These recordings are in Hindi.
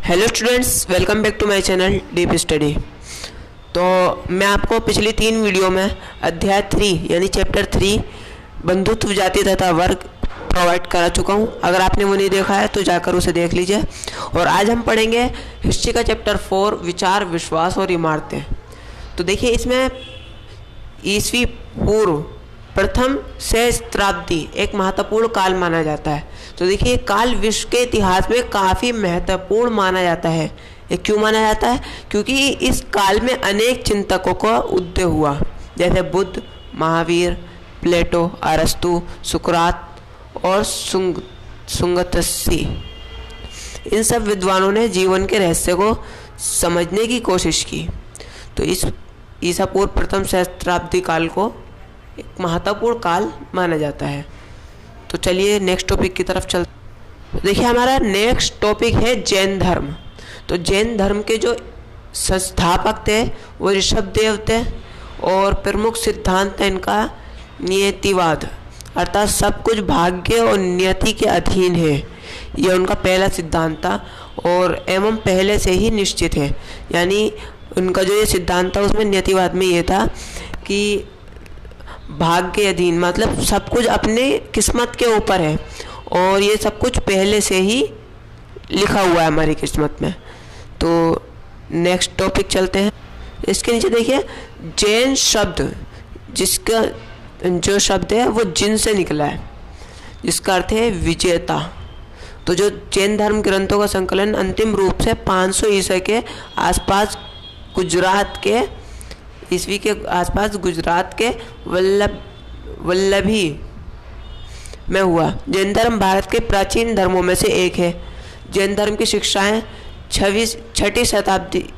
Hello students, welcome back to my channel deep study. तो मैं आपको पिछली 3 वीडियो में अध्याय 3 यानी चैप्टर 3 बंधुत्व जाति तथा वर्ग प्रोवाइड करा चुका हूं। अगर आपने वो नहीं देखा है तो जाकर उसे देख लीजिए। और आज हम पढ़ेंगे हिस्ट्री का चैप्टर 4 विचार, विश्वास और इमारतें। तो देखिए, इसमें ईस्वी पूर्व प्रथम सहस्त्राब्दी एक महत्वपूर्ण काल माना जाता है। तो देखिए, काल विश्व के इतिहास में काफ़ी महत्वपूर्ण माना जाता है। ये क्यों माना जाता है? क्योंकि इस काल में अनेक चिंतकों का उदय हुआ, जैसे बुद्ध, महावीर, प्लेटो, अरस्तु, सुकरात और सुंगतसी। इन सब विद्वानों ने जीवन के रहस्य को समझने की कोशिश की। तो इस ईसा पूर्व प्रथम सहस्त्राब्दी काल को एक महत्वपूर्ण काल माना जाता है। तो चलिए नेक्स्ट टॉपिक की तरफ चलते। देखिए, हमारा नेक्स्ट टॉपिक है जैन धर्म। तो जैन धर्म के जो संस्थापक थे वो ऋषभदेव थे और प्रमुख सिद्धांत है इनका नियतिवाद, अर्थात सब कुछ भाग्य और नियति के अधीन है। यह उनका पहला सिद्धांत था और एवं पहले से ही निश्चित है। यानी उनका जो ये सिद्धांत था उसमें नियतिवाद में ये था कि भाग्य अधीन, मतलब सब कुछ अपने किस्मत के ऊपर है और ये सब कुछ पहले से ही लिखा हुआ है हमारी किस्मत में। तो नेक्स्ट टॉपिक चलते हैं। इसके नीचे देखिए, जैन शब्द, जिसका जो शब्द है वो जिन से निकला है, जिसका अर्थ है विजेता। तो जो जैन धर्म ग्रंथों का संकलन अंतिम रूप से 500 ईसा के आसपास गुजरात के ईस्वी के आसपास गुजरात के वल्लभी में हुआ। जैन धर्म भारत के प्राचीन धर्मों में से एक है। जैन धर्म की शिक्षाएं 6वीं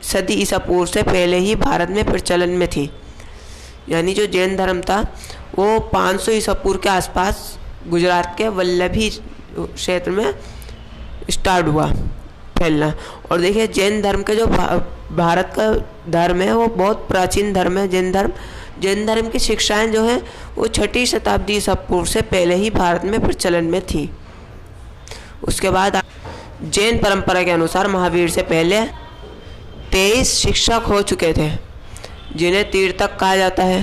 सदी ईसा पूर्व से पहले ही भारत में प्रचलन में थी। यानी जो जैन धर्म था वो 500 ईसा पूर्व के आसपास गुजरात के वल्लभी क्षेत्र में स्टार्ट हुआ फैलना। और देखिए, जैन धर्म के जो भारत का धर्म है वो बहुत प्राचीन धर्म है। जैन धर्म की शिक्षाएं जो हैं वो 6वीं शताब्दी ईसा पूर्व से पहले ही भारत में प्रचलन में थी। उसके बाद जैन परंपरा के अनुसार महावीर से पहले 23 शिक्षक हो चुके थे, जिन्हें तीर्थक कहा जाता है।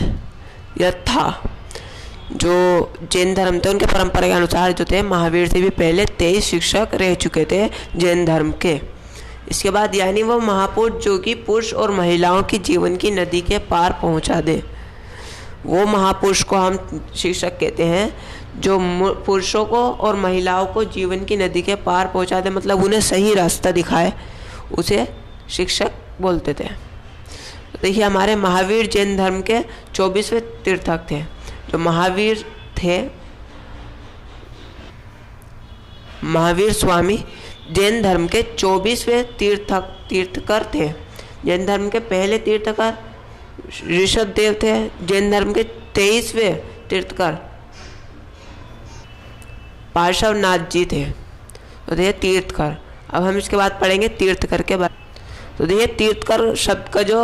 यह था जो जैन धर्म थे उनके परंपरा के अनुसार जो थे, महावीर से भी पहले 23 शिक्षक रह चुके थे जैन धर्म के। इसके बाद यानी वो महापुरुष जो कि पुरुष और महिलाओं की जीवन की नदी के पार पहुंचा दे, वो महापुरुष को हम शिक्षक कहते हैं। जो पुरुषों को और महिलाओं को जीवन की नदी के पार पहुंचा दे, मतलब उन्हें सही रास्ता दिखाए, उसे शिक्षक बोलते थे। देखिए, हमारे महावीर जैन धर्म के 24वें तीर्थक थे। जो महावीर थे, महावीर स्वामी जैन धर्म के 24वें तीर्थकर थे। जैन धर्म के पहले तीर्थकर ऋषभदेव थे। जैन धर्म के 23वें तीर्थकर पार्श्वनाथ जी थे। तो देखिए तीर्थकर। अब हम इसके बाद पढ़ेंगे तीर्थकर के बारे। तो देखिए, तीर्थकर शब्द का जो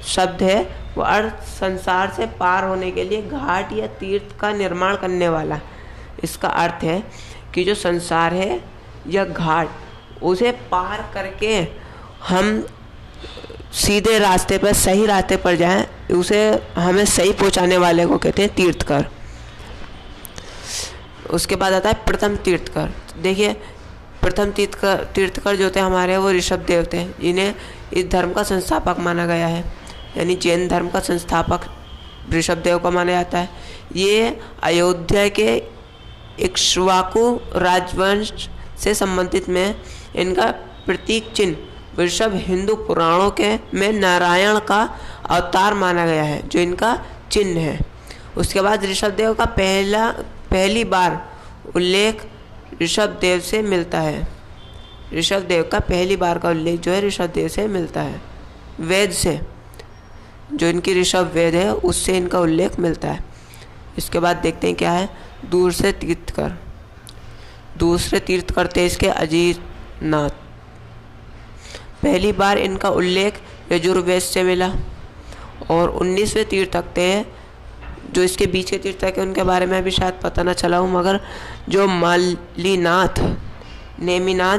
शब्द है वो अर्थ संसार से पार होने के लिए घाट या तीर्थ का निर्माण करने वाला। इसका अर्थ है कि जो संसार है या घाट, उसे पार करके हम सीधे रास्ते पर, सही रास्ते पर जाएं, उसे हमें सही पहुंचाने वाले को कहते हैं तीर्थकर। उसके बाद आता है प्रथम तीर्थकर। देखिए, प्रथम तीर्थकर जो थे हमारे वो ऋषभदेव थे, जिन्हें इस धर्म का संस्थापक माना गया है। यानी जैन धर्म का संस्थापक ऋषभदेव को माना जाता है। ये अयोध्या के इक्ष्वाकु राजवंश से संबंधित में इनका प्रतीक चिन्ह ऋषभ हिंदू पुराणों के में नारायण का अवतार माना गया है, जो इनका चिन्ह है। उसके बाद ऋषभदेव का पहली बार उल्लेख ऋषभदेव से मिलता है। ऋषभदेव का पहली बार का उल्लेख जो है ऋषभदेव से मिलता है। वेद से, जो इनकी ऋषभ वेद है उससे इनका उल्लेख मिलता है। इसके बाद देखते हैं क्या है दूसरे तीर्थकर। दूसरे तीर्थकर थे इसके अजीतनाथ। पहली बार इनका उल्लेख यजुर्वेद से मिला। और 19वें तीर्थक थे जो इसके बीच के तीर्थक है, उनके बारे में भी शायद पता ना चला हूँ, मगर जो मालीनाथ, नेमिनाथ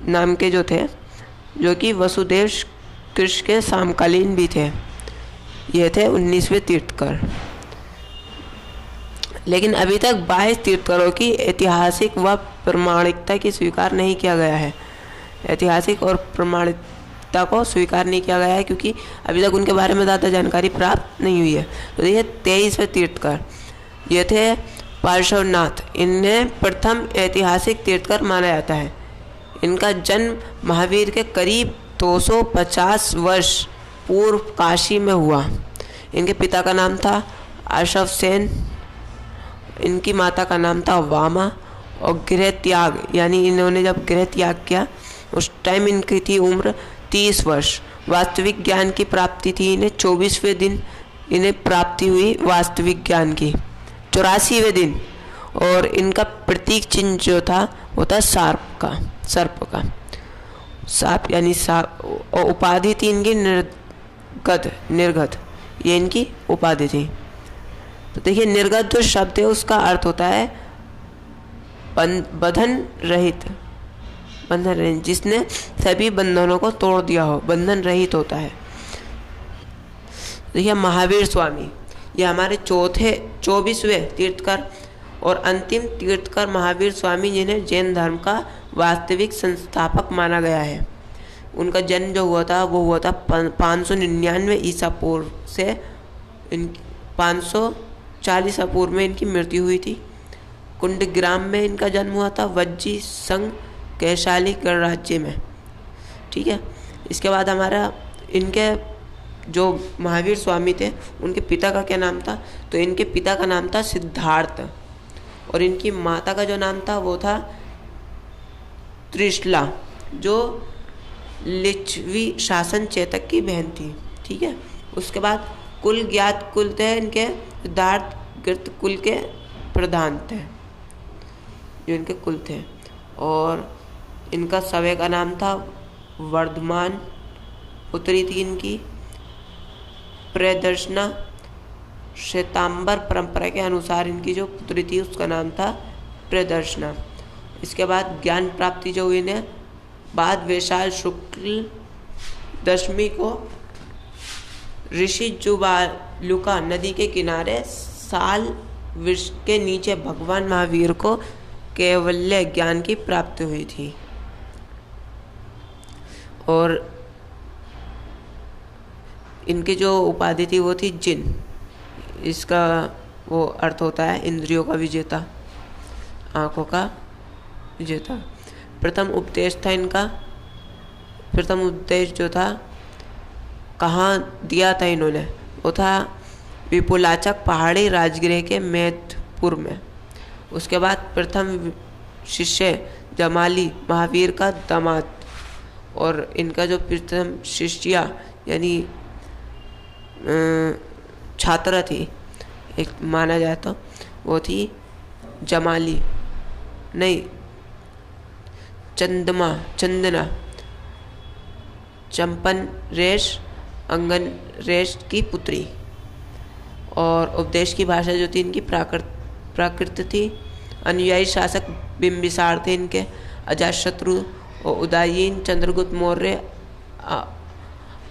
नाम के जो थे जो कि वसुदेव कृष्ण के समकालीन भी थे। ये थे 19वें तीर्थकर। लेकिन अभी तक 22 तीर्थकरों की ऐतिहासिक व प्रमाणिकता की स्वीकार नहीं किया गया है। ऐतिहासिक और प्रमाणिकता को स्वीकार नहीं किया गया है क्योंकि अभी तक उनके बारे में ज़्यादा जानकारी प्राप्त नहीं हुई है। तो देखिए 23वें तीर्थकर ये थे पार्श्वनाथ। इन्हें प्रथम ऐतिहासिक तीर्थकर माना जाता है। इनका जन्म महावीर के करीब 250 वर्ष पूर्व काशी में हुआ। इनके पिता का नाम था अशफ सेन, इनकी माता का नाम था वामा, और गृह त्याग यानी इन्होंने जब गृह त्याग किया उस टाइम इनकी थी उम्र 30 वर्ष। वास्तविक ज्ञान की प्राप्ति थी इन्हें 24वें दिन इन्हें प्राप्ति हुई वास्तविक ज्ञान की 84वें दिन। और इनका प्रतीक चिन्ह जो था वो था सर्प का साप यानी साप। और उपाधि थी इनकी निर्गत, ये इनकी उपाधि थी। तो देखिए निर्गत जो शब्द है उसका अर्थ होता है बंधन रहित, जिसने सभी बंधनों को तोड़ दिया हो, बंधन रहित होता है। देखिए महावीर स्वामी ये हमारे 24वें तीर्थकर और अंतिम तीर्थकर महावीर स्वामी, जिन्हें जैन धर्म का वास्तविक संस्थापक माना गया है। उनका जन्म जो हुआ था वो हुआ था 599 ईसा पूर्व से 540 ईसा पूर्व में इनकी मृत्यु हुई थी। कुंडग्राम में इनका जन्म हुआ था, वज्जी संघ कैशाली गणराज्य में। ठीक है, इसके बाद हमारा इनके जो महावीर स्वामी थे उनके पिता का क्या नाम था, तो इनके पिता का नाम था सिद्धार्थ और इनकी माता का जो नाम था वो था त्रिशला, जो लिच्छवी शासन चेतक की बहन थी। ठीक है, उसके बाद कुल ज्ञात कुल थे इनके सिद्धार्थ गिर्त कुल के प्रधान थे, जो इनके कुल थे। और इनका सवे का नाम था वर्धमान, पुत्री थी इनकी प्रदर्शना। श्वेतांबर परंपरा के अनुसार इनकी जो पुत्री थी उसका नाम था प्रदर्शना। इसके बाद ज्ञान प्राप्ति जो हुई इन्हें बाद वैशाल शुक्ल दशमी को ऋषि जुबालुका नदी के किनारे साल वृक्ष के नीचे भगवान महावीर को कैवल्य ज्ञान की प्राप्ति हुई थी। और इनकी जो उपाधि थी वो थी जिन। इसका वो अर्थ होता है इंद्रियों का विजेता, आँखों का विजेता। प्रथम उपदेश था इनका, प्रथम उपदेश जो था कहाँ दिया था इन्होंने, वो था विपुलाचक पहाड़ी राजगृह के मैदपुर में। उसके बाद प्रथम शिष्य जमाली महावीर का दामाद, और इनका जो प्रथम शिष्या यानी छात्रा थी एक माना जाए तो वो थी जमाली नहीं चंदना चंपन रेश अंगन रेश की पुत्री। और उपदेश की भाषा जो थी इनकी प्राकृत थी। अनुयायी शासक बिंबिसार थे इनके, अजातशत्रु और उदयीन चंद्रगुप्त मौर्य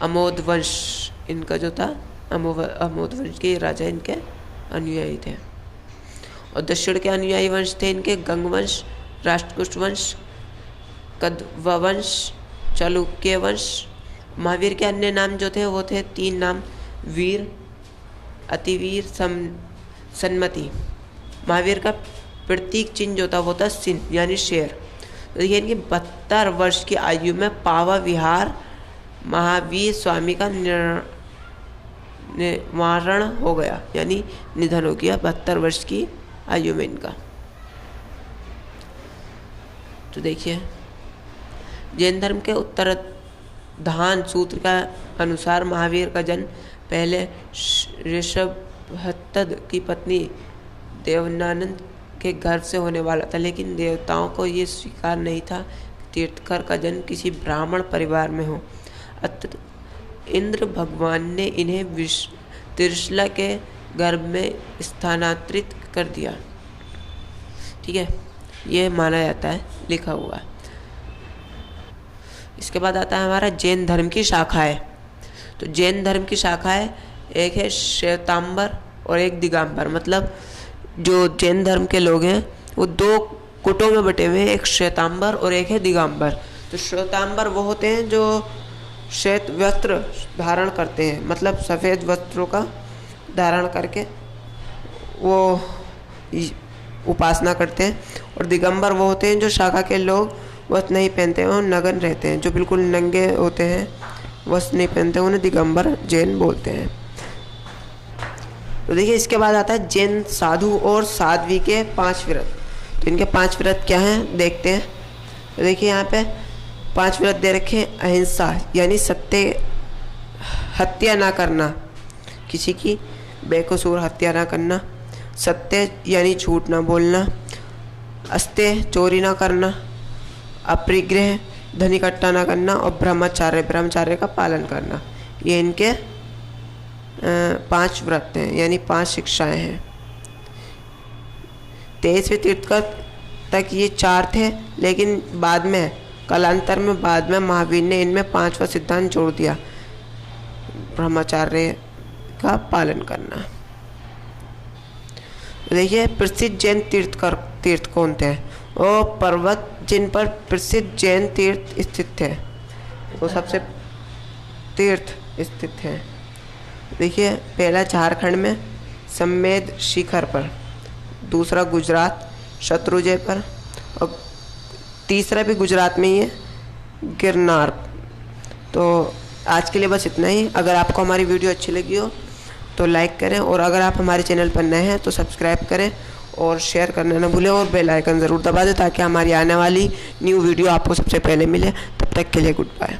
अमोद वंश इनका जो था अमोद वंश के राजा इनके अनुयायी थे। और दक्षिण के अनुयायी वंश थे इनके गंगवंश, राष्ट्रकूट वंश, कद्व वंश, चालुक्य वंश। महावीर के अन्य नाम जो थे वो थे 3 नाम, वीर, अतिवीर, सन्मति। महावीर का प्रतीक चिन्ह जो था वो था सिंह यानी शेर। तो देखिए इनकी 72 वर्ष की आयु में पावा विहार महावीर स्वामी का निवारण हो गया, यानी निधन हो गया 72 वर्ष की आयु में इनका। तो देखिए जैन धर्म के उत्तराधान सूत्र का अनुसार महावीर का जन्म पहले ऋषभहत्तद की पत्नी देवनानंद के गर्भ से होने वाला था, लेकिन देवताओं को ये स्वीकार नहीं था कि तीर्थकर का जन्म किसी ब्राह्मण परिवार में हो। अतः इंद्र भगवान ने इन्हें त्रिशला के गर्भ में स्थानांतरित कर दिया। ठीक है, ये माना जाता है, लिखा हुआ है। इसके बाद आता है हमारा जैन धर्म की शाखाएं। तो जैन धर्म की शाखाएं एक है श्वेतांबर और एक दिगंबर। मतलब जो जैन धर्म के लोग हैं वो दो गुटों में बटे हुए हैं, एक श्वेतांबर और एक है दिगंबर। तो श्वेतांबर वो होते हैं जो श्वेत वस्त्र धारण करते हैं, मतलब सफ़ेद वस्त्रों का धारण करके वो उपासना करते हैं। और दिगंबर वो होते हैं जो शाखा के लोग वस्त्र नहीं पहनते हैं और नग्न रहते हैं, जो बिल्कुल नंगे होते हैं, वस्त्र नहीं पहनते, उन्हें दिगंबर जैन बोलते हैं। तो देखिए इसके बाद आता है जैन साधु और साध्वी के 5 व्रत। तो इनके 5 व्रत क्या हैं देखते हैं। तो देखिए यहाँ पे 5 व्रत दे रखे हैं। अहिंसा यानी सत्य, हत्या ना करना, किसी की बेकसूर हत्या ना करना। सत्य यानी झूठ ना बोलना। अस्तेय चोरी ना करना। अपरिग्रह धन इकट्ठा ना करना। और ब्रह्मचार्य का पालन करना। ये इनके 5 व्रत हैं, यानी 5 शिक्षाएं हैं। 23वें तीर्थंकर तक ये 4 थे, लेकिन बाद में कालांतर में महावीर ने इनमें 5वां सिद्धांत जोड़ दिया, ब्रह्मचार्य का पालन करना। देखिए प्रसिद्ध जैन तीर्थ कौन थे। वो पर्वत जिन पर प्रसिद्ध जैन तीर्थ स्थित थे, वो सबसे तीर्थ स्थित हैं। देखिए पहला झारखंड में सम्मेद शिखर पर, दूसरा गुजरात शत्रुंजय पर, और तीसरा भी गुजरात में ही है, गिरनार। तो आज के लिए बस इतना ही। अगर आपको हमारी वीडियो अच्छी लगी हो तो लाइक करें, और अगर आप हमारे चैनल पर नए हैं तो सब्सक्राइब करें और शेयर करना ना भूलें, और बेल आइकन ज़रूर दबा दें ताकि हमारी आने वाली न्यू वीडियो आपको सबसे पहले मिले। तब तक के लिए गुड बाय।